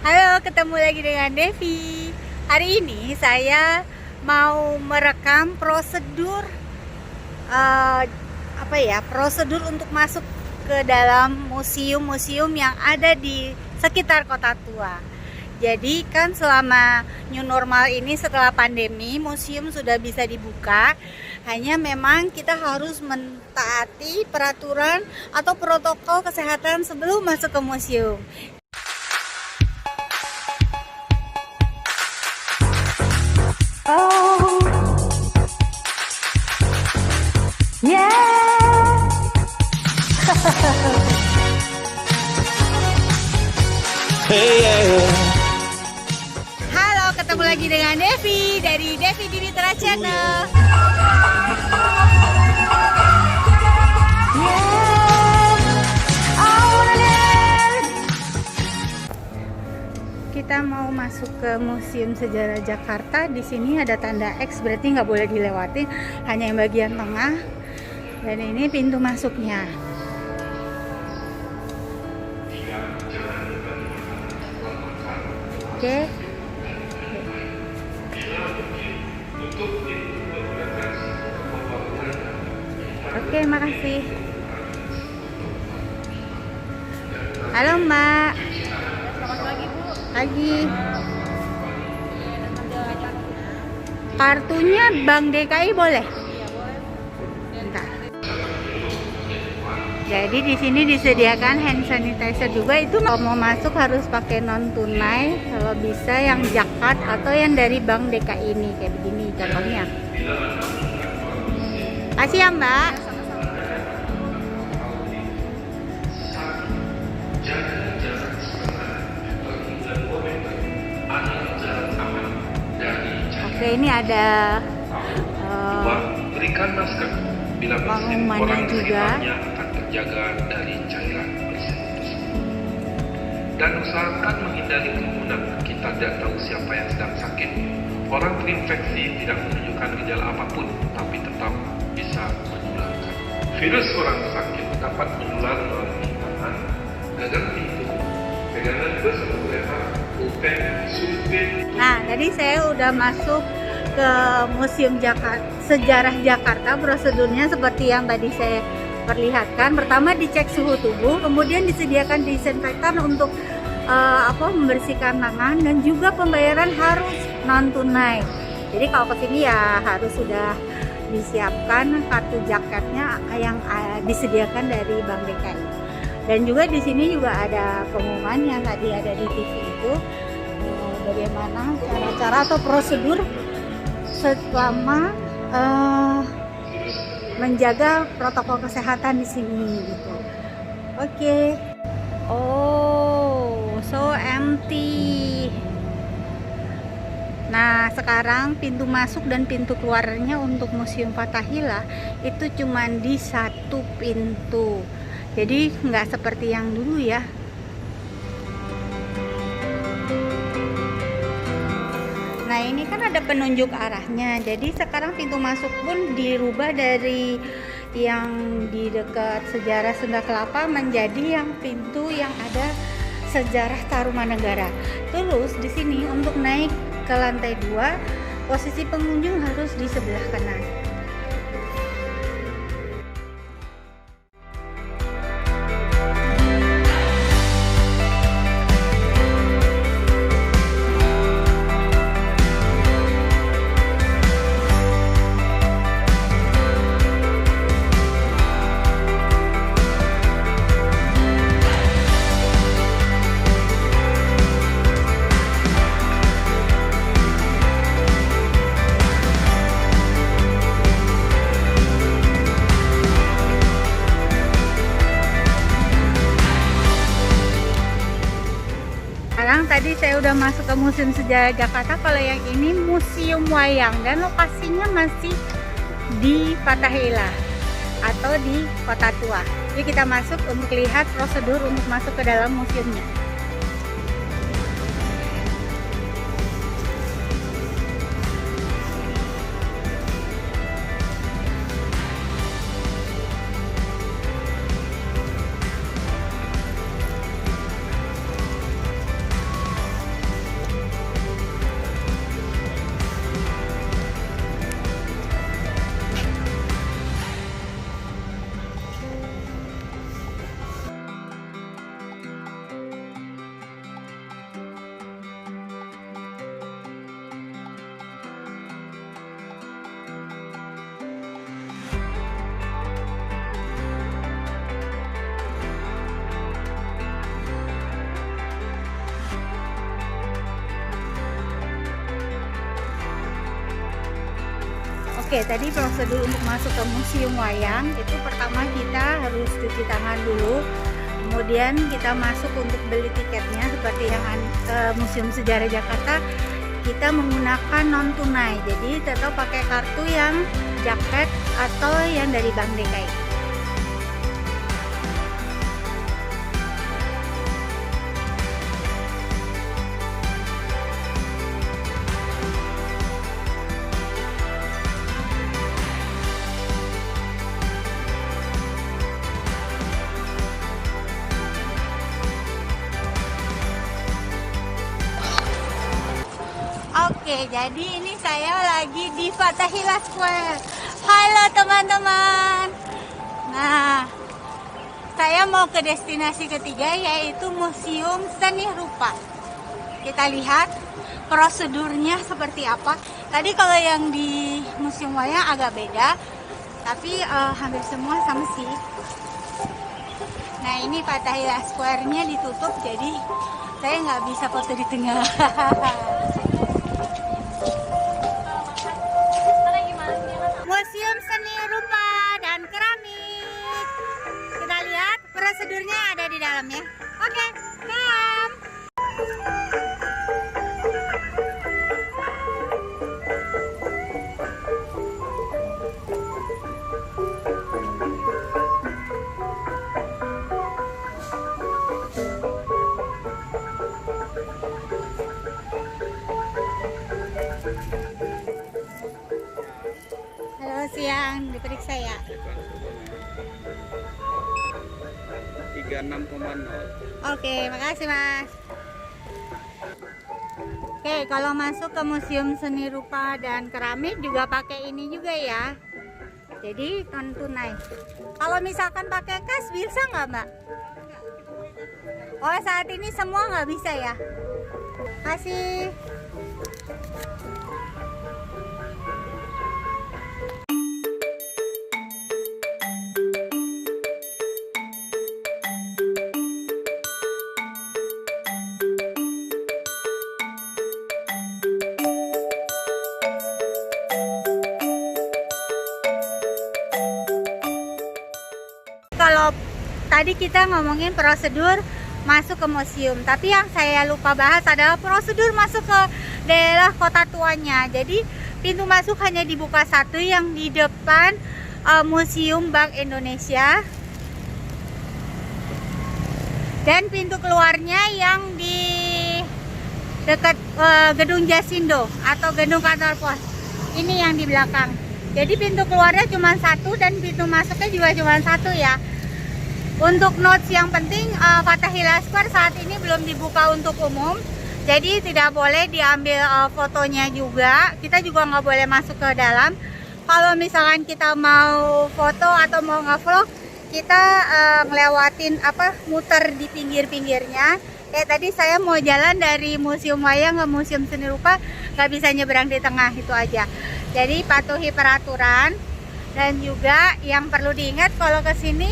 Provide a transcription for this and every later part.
Halo, ketemu lagi dengan Devi. Hari ini saya mau merekam prosedur prosedur untuk masuk ke dalam museum-museum yang ada di sekitar Kota Tua. Jadi kan selama new normal ini setelah pandemi, museum sudah bisa dibuka. Hanya memang kita harus mentaati peraturan atau protokol kesehatan sebelum masuk ke museum. Oh, yeah. Hey, yeah. Halo, ketemu lagi dengan Devi dari Devi Dimitra Channel. Kita mau masuk ke Museum Sejarah Jakarta. Di sini ada tanda X, berarti nggak boleh dilewati, hanya yang bagian tengah. Dan ini pintu masuknya. Oke. Oke, makasih. Halo Mbak. Pagi. Kartunya Bank DKI boleh? Bentar. Jadi di sini disediakan hand sanitizer juga. Itu kalau mau masuk harus pakai non tunai, kalau bisa yang Jakat atau yang dari Bank DKI ini kayak begini contohnya. Kasih ya Mbak. Oke, ini ada berikan masker bila pengumumannya juga akan terjaga dari cairan bersin tersebut. Dan usahakan menghindari kerumunan. Kita tidak tahu siapa yang sedang sakit. Orang terinfeksi tidak menunjukkan gejala apapun, tapi tetap bisa menularkan. Virus orang sakit dapat menular melalui tangan, gagang pintu, pegangan bus atau kereta, pulpen, sulpen. Nah, tadi saya udah masuk ke Museum Sejarah Jakarta. Prosedurnya seperti yang tadi saya perlihatkan. Pertama dicek suhu tubuh, kemudian disediakan disinfektan untuk membersihkan tangan, dan juga pembayaran harus non tunai. Jadi kalau kesini ya harus sudah disiapkan kartu jaketnya yang disediakan dari Bank DKI. Dan juga di sini juga ada pengumuman yang tadi ada di TV itu. Bagaimana cara-cara atau prosedur selama menjaga protokol kesehatan di sini gitu. Oke. Oh, so empty. Nah, sekarang pintu masuk dan pintu keluarnya untuk Museum Fathahillah itu cuma di satu pintu. Jadi nggak seperti yang dulu ya. Nah, ini kan ada penunjuk arahnya. Jadi sekarang pintu masuk pun dirubah dari yang di dekat sejarah Sunda Kelapa menjadi yang pintu yang ada sejarah Tarumanegara. Terus di sini untuk naik ke lantai 2, posisi pengunjung harus di sebelah kanan. Sekarang tadi saya udah masuk ke Museum Sejarah Jakarta. Kalau yang ini Museum Wayang, dan lokasinya masih di Fathahillah atau di Kota Tua. Jadi kita masuk untuk lihat prosedur untuk masuk ke dalam museumnya. Oke, tadi prosedur untuk masuk ke Museum Wayang itu pertama kita harus cuci tangan dulu. Kemudian kita masuk untuk beli tiketnya seperti yang Museum Sejarah Jakarta, kita menggunakan non tunai. Jadi tetap pakai kartu yang Jakpet atau yang dari Bank DKI. Oke, jadi ini saya lagi di Fathahillah Square. Halo teman-teman. Nah, saya mau ke destinasi ketiga yaitu Museum Seni Rupa. Kita lihat prosedurnya seperti apa. Tadi kalau yang di Museum Wayang agak beda, tapi hampir semua sama sih. Nah, ini Fathahillah Square-nya ditutup, jadi saya nggak bisa foto di tengah. Museum Seni Rupa dan Keramik. Kita lihat prosedurnya ada di dalamnya. Oke, come. Siang diperiksa ya. 36,0. Oke, makasih Mas. Oke, kalau masuk ke Museum Seni Rupa dan Keramik juga pakai ini juga ya. Jadi non tunai. Kalau misalkan pakai kas bisa nggak Mbak? Oh, saat ini semua nggak bisa ya. Kasih. Kalau tadi kita ngomongin prosedur masuk ke museum, tapi yang saya lupa bahas adalah prosedur masuk ke daerah kota tuanya. Jadi pintu masuk hanya dibuka satu yang di depan Museum Bank Indonesia, dan pintu keluarnya yang di dekat gedung Jasindo atau gedung kantor pos. Ini yang di belakang. Jadi pintu keluarnya cuma satu dan pintu masuknya juga cuma satu ya. Untuk notes yang penting, Fathahillah Square saat ini belum dibuka untuk umum, jadi tidak boleh diambil fotonya juga. Kita juga nggak boleh masuk ke dalam. Kalau misalkan kita mau foto atau mau nge-vlog, kita ngelewatin muter di pinggir-pinggirnya. Kayak tadi saya mau jalan dari Museum Wayang ke Museum Seni Rupa, nggak bisa nyebrang di tengah, itu aja. Jadi patuhi peraturan. Dan juga yang perlu diingat kalau ke sini,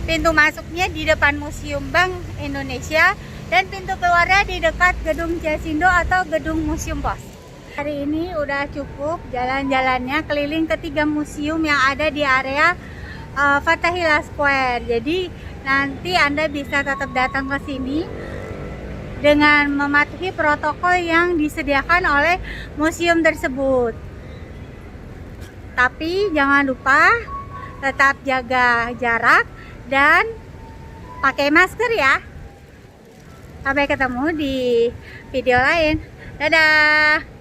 pintu masuknya di depan Museum Bank Indonesia dan pintu keluarnya di dekat gedung Jasindo atau gedung Museum Pos. Hari ini udah cukup jalan-jalannya keliling ketiga museum yang ada di area Fathahillah Square. Jadi nanti Anda bisa tetap datang ke sini dengan mematuhi protokol yang disediakan oleh museum tersebut. Tapi jangan lupa tetap jaga jarak dan pakai masker ya. Sampai ketemu di video lain. Dadah.